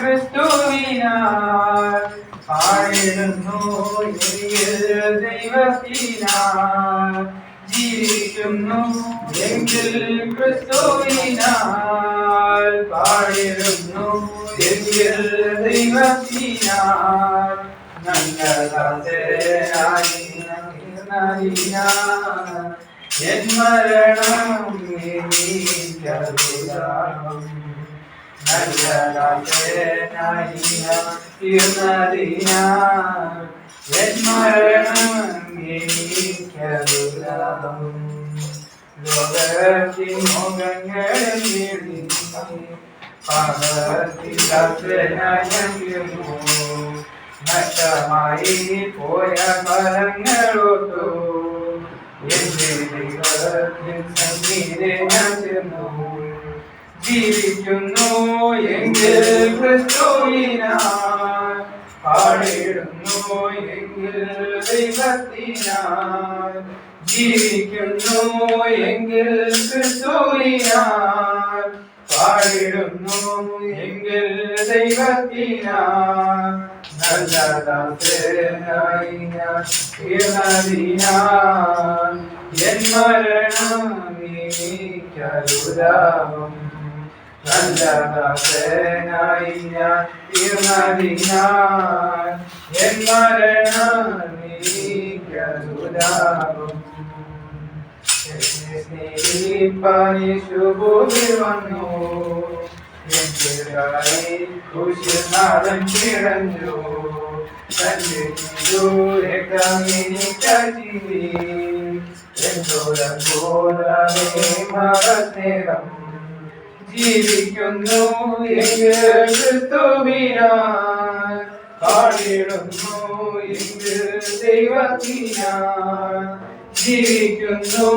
ക്രിസ്തുവിനാൽ പാടുന്നു ദൈവത്തിനാൽ ജീവിക്കുന്നു എങ്കിൽ ക്രിസ്തുവിനാൽ പാടുന്നു എങ്കിൽ ദൈവത്തിനാൽ നല്ലതായി എൻ മരണം ലോകത്തിൻ മുഖങ്ങളിൽ നഷ്ടമായി പോയ ഫലങ്ങളോട്ടു എന്റെ ദൈവത്തിൻ സന്നിധി ഞാൻ ചെന്നു ജീവിക്കുന്നു എങ്കിൽ ക്രിസ്തുവിനാൽ പാടിടുന്നു എങ്കിൽ ദൈവത്തിനാൽ ജീവിക്കുന്നു എങ്കിൽ ക്രിസ്തുവിനാൽ പാടിടുന്നു എങ്കിൽ ദൈവത്തിനാൽ നല്ലതായി എൻ മരണം എനിക്കരുതാവും നല്ലതായി എൻ മരണം എനിക്കരുതാവും സ്നേഹിപ്പാനിശുഭൂമിൽ വന്നു കുശിനാഥൻ കിടന്നു തന്റെ സ്നേഹം ജീവിക്കുന്നു എങ്കിൽ ക്രിസ്തുവിനാൽ പാടിടുന്നു എങ്കിൽ ദൈവത്തിനാൽ ജീവിക്കുന്നു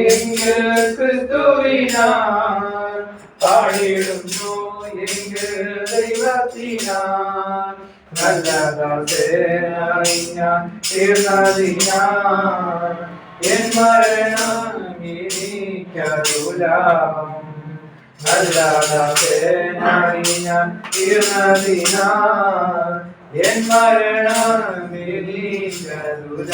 എങ്കിൽ ക്രിസ്തുവിനാൽ പാടിടുന്നു എങ്കിൽ ദൈവത്തിനാൽ നല്ലതായി ഞാൻ തീർന്നതിനാൽ എൻ മരണം എനിക്കരുലാഭം നല്ലതായി ഞാൻ തീർന്നതിനാൽ എൻ മരണം എനിക്കരുലാഭം